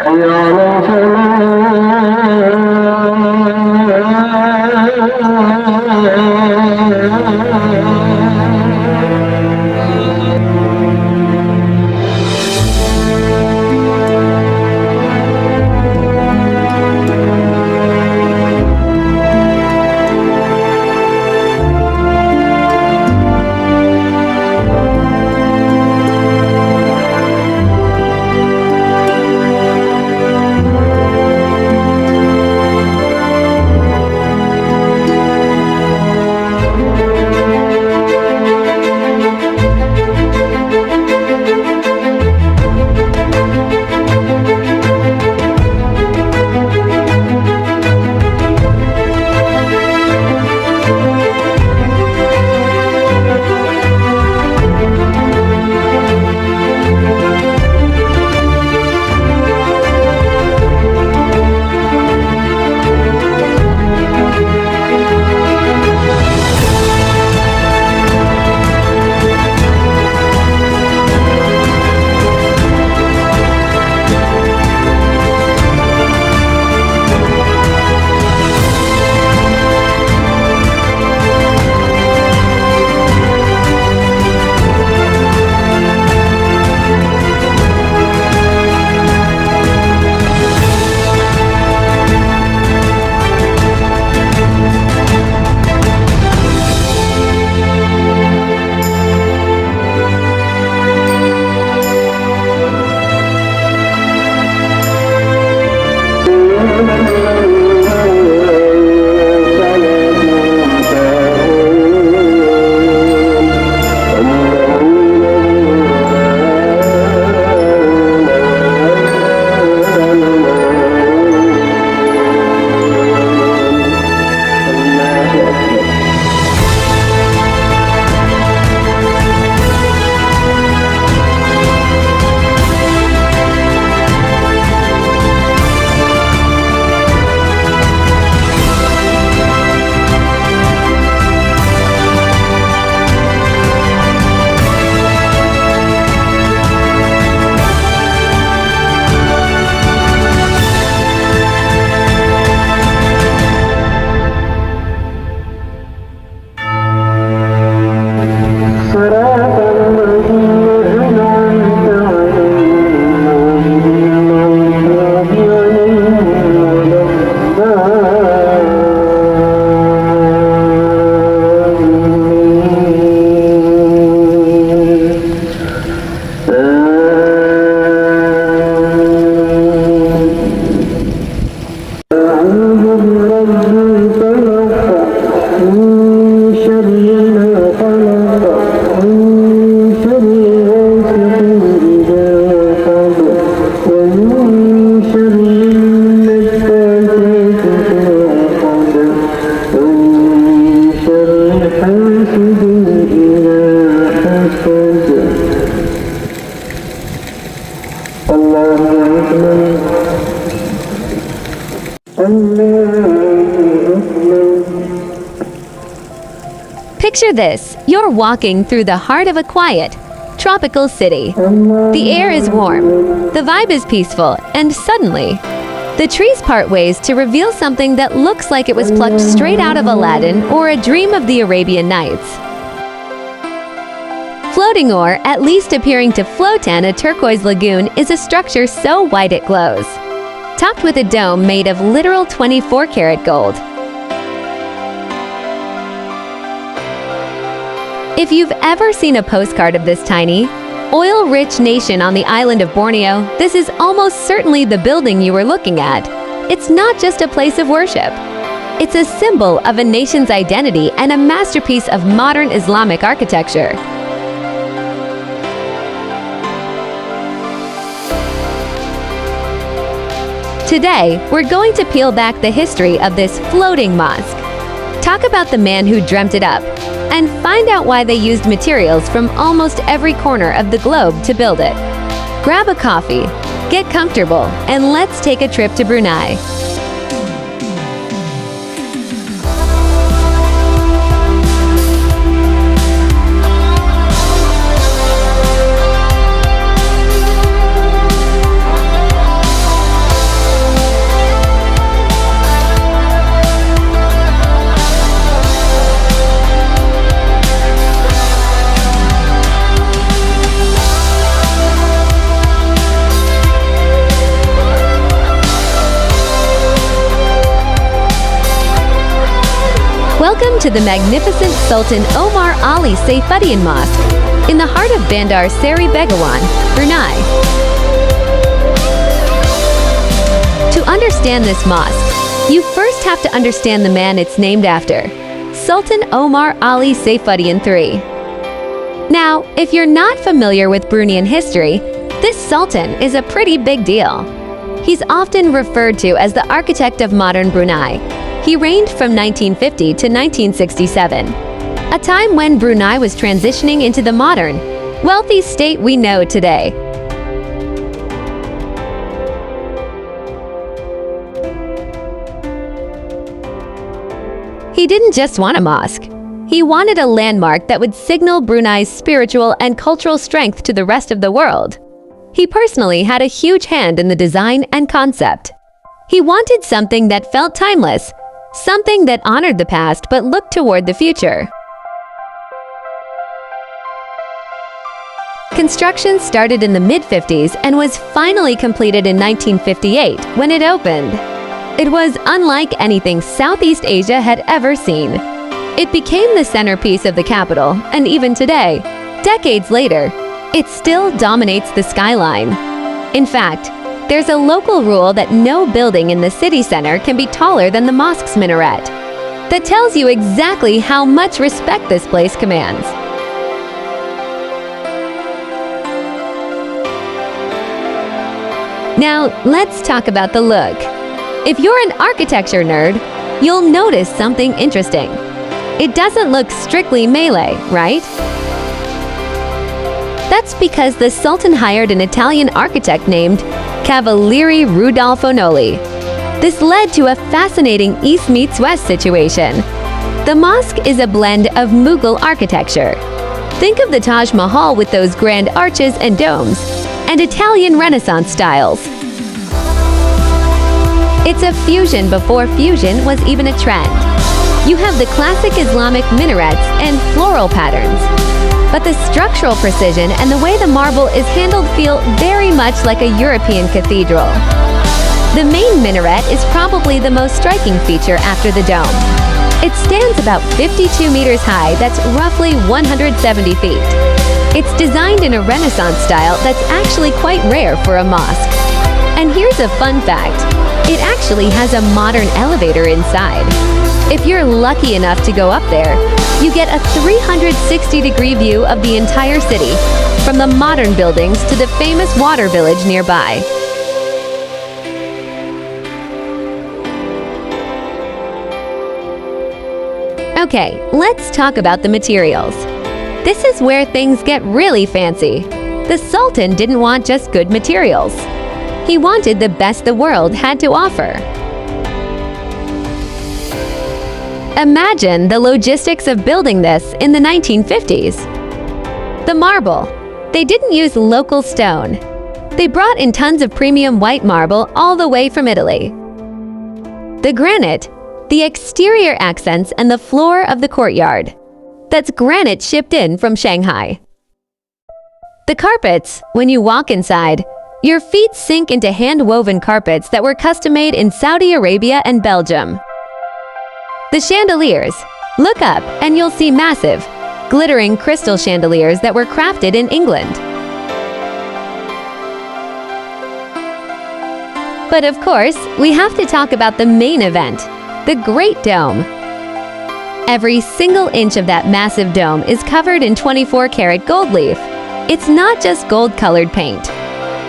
حي على Picture this, you're walking through the heart of a quiet, tropical city. The air is warm, the vibe is peaceful, and suddenly, the trees part ways to reveal something that looks like it was plucked straight out of Aladdin or a dream of the Arabian Nights. Floating, or at least appearing to float in a turquoise lagoon, is a structure so white it glows, topped with a dome made of literal 24-karat gold. If you've ever seen a postcard of this tiny, oil-rich nation on the island of Borneo, this is almost certainly the building you were looking at. It's not just a place of worship. It's a symbol of a nation's identity and a masterpiece of modern Islamic architecture. Today, we're going to peel back the history of this floating mosque, talk about the man who dreamt it up, and find out why they used materials from almost every corner of the globe to build it. Grab a coffee, get comfortable, and let's take a trip to Brunei. Welcome to the magnificent Sultan Omar Ali SAIFUDDIEN Mosque in the heart of Bandar Seri Begawan, Brunei. To understand this mosque, you first have to understand the man it's named after, Sultan Omar Ali SAIFUDDIEN III. Now, if you're not familiar with Bruneian history, this Sultan is a pretty big deal. He's often referred to as the architect of modern Brunei. He reigned from 1950 to 1967, a time when Brunei was transitioning into the modern, wealthy state we know today. He didn't just want a mosque. He wanted a landmark that would signal Brunei's spiritual and cultural strength to the rest of the world. He personally had a huge hand in the design and concept. He wanted something that felt timeless, something that honored the past but looked toward the future. Construction started in the mid-50s and was finally completed in 1958 when it opened. It was unlike anything Southeast Asia had ever seen. It became the centerpiece of the capital, and even today, decades later, it still dominates the skyline. In fact, there's a local rule that no building in the city center can be taller than the mosque's minaret. That tells you exactly how much respect this place commands. Now, let's talk about the look. If you're an architecture nerd, you'll notice something interesting. It doesn't look strictly Malay, right? That's because the Sultan hired an Italian architect named Cavaliere Rudolfo Noli. This led to a fascinating East meets West situation. The mosque is a blend of Mughal architecture. Think of the Taj Mahal with those grand arches and domes, and Italian Renaissance styles. It's a fusion before fusion was even a trend. You have the classic Islamic minarets and floral patterns, but the structural precision and the way the marble is handled feel very much like a European cathedral. The main minaret is probably the most striking feature after the dome. It stands about 52 meters high, that's roughly 170 feet. It's designed in a Renaissance style that's actually quite rare for a mosque. And here's a fun fact. It actually has a modern elevator inside. If you're lucky enough to go up there, you get a 360-degree view of the entire city, from the modern buildings to the famous water village nearby. Okay, let's talk about the materials. This is where things get really fancy. The Sultan didn't want just good materials. He wanted the best the world had to offer. Imagine the logistics of building this in the 1950s. The marble. They didn't use local stone. They brought in tons of premium white marble all the way from Italy. The granite. The exterior accents and the floor of the courtyard. That's granite shipped in from Shanghai. The carpets. When you walk inside, your feet sink into hand-woven carpets that were custom-made in Saudi Arabia and Belgium. The chandeliers. Look up and you'll see massive, glittering crystal chandeliers that were crafted in England. But of course, we have to talk about the main event, the Great Dome. Every single inch of that massive dome is covered in 24-karat gold leaf. It's not just gold-colored paint.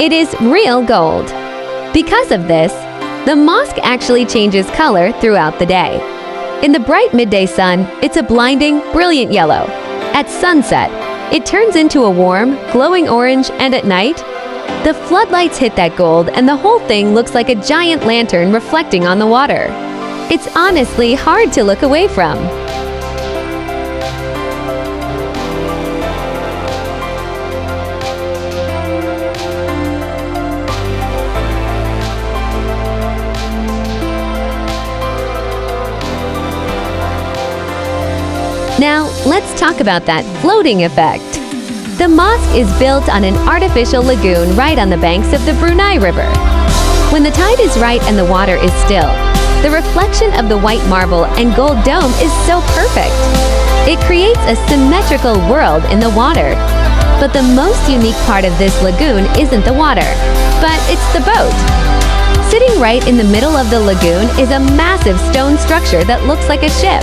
It is real gold. Because of this, the mosque actually changes color throughout the day. In the bright midday sun, it's a blinding, brilliant yellow. At sunset, it turns into a warm, glowing orange, and at night, the floodlights hit that gold and the whole thing looks like a giant lantern reflecting on the water. It's honestly hard to look away from. Now, let's talk about that floating effect. The mosque is built on an artificial lagoon right on the banks of the Brunei River. When the tide is right and the water is still, The reflection of the white marble and gold dome is so perfect. It creates a symmetrical world in the water. But the most unique part of this lagoon isn't the water, but it's the boat. Sitting right in the middle of the lagoon is a massive stone structure that looks like a ship.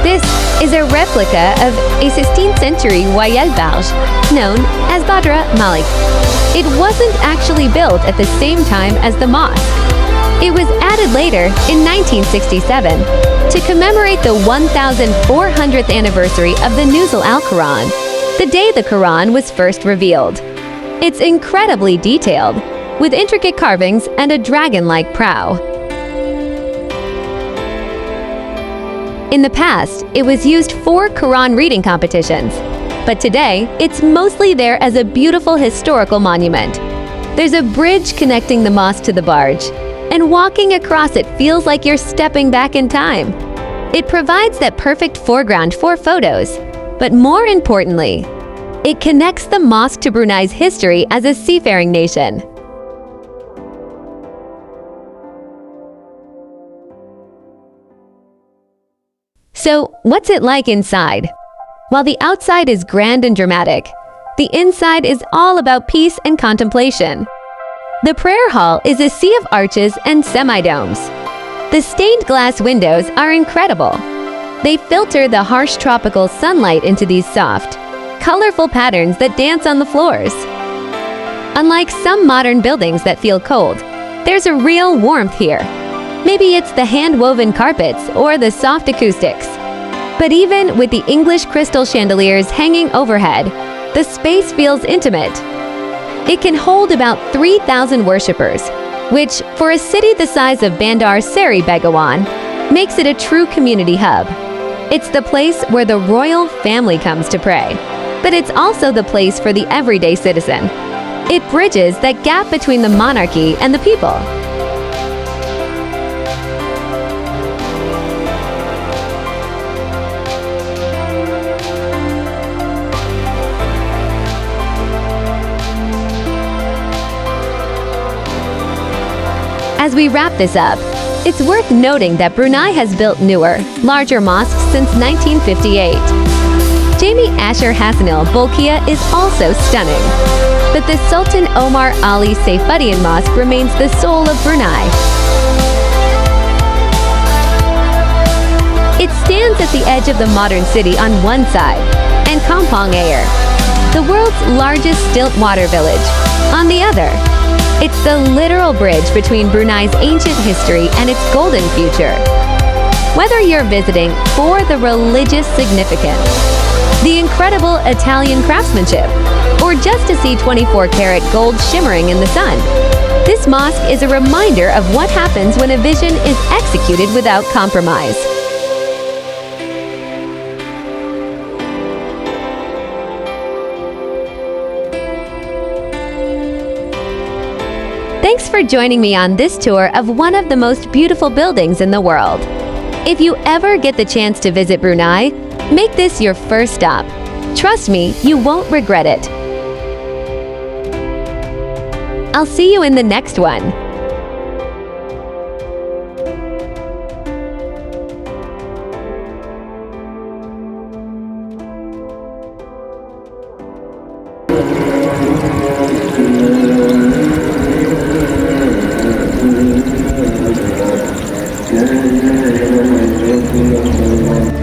This is a replica of a 16th century Royal barge known as Badra Malik. It wasn't actually built at the same time as the mosque. It was added later in 1967 to commemorate the 1400th anniversary of the Nuzul al-Quran, the day the Quran was first revealed. It's incredibly detailed, with intricate carvings and a dragon-like prow. In the past, it was used for Quran reading competitions, but today, it's mostly there as a beautiful historical monument. There's a bridge connecting the mosque to the barge, and walking across it feels like you're stepping back in time. It provides that perfect foreground for photos, but more importantly, it connects the mosque to Brunei's history as a seafaring nation. So, what's it like inside? While the outside is grand and dramatic, the inside is all about peace and contemplation. The prayer hall is a sea of arches and semi-domes. The stained glass windows are incredible. They filter the harsh tropical sunlight into these soft, colorful patterns that dance on the floors. Unlike some modern buildings that feel cold, there's a real warmth here. Maybe it's the hand-woven carpets or the soft acoustics. But even with the English crystal chandeliers hanging overhead, the space feels intimate. It can hold about 3,000 worshippers, which, for a city the size of Bandar Seri Begawan, makes it a true community hub. It's the place where the royal family comes to pray, but it's also the place for the everyday citizen. It bridges that gap between the monarchy and the people. As we wrap this up, it's worth noting that Brunei has built newer, larger mosques since 1958. Jamie Asher Hassanil Bolkiah is also stunning, but the Sultan Omar Ali SAIFUDDIEN Mosque remains the soul of Brunei. It stands at the edge of the modern city on one side, and Kampong Ayer, the world's largest stilt water village, on the other. It's the literal bridge between Brunei's ancient history and its golden future. Whether you're visiting for the religious significance, the incredible Italian craftsmanship, or just to see 24-karat gold shimmering in the sun, this mosque is a reminder of what happens when a vision is executed without compromise. Thanks for joining me on this tour of one of the most beautiful buildings in the world. If you ever get the chance to visit Brunei, make this your first stop. Trust me, you won't regret it. I'll see you in the next one. Yeah.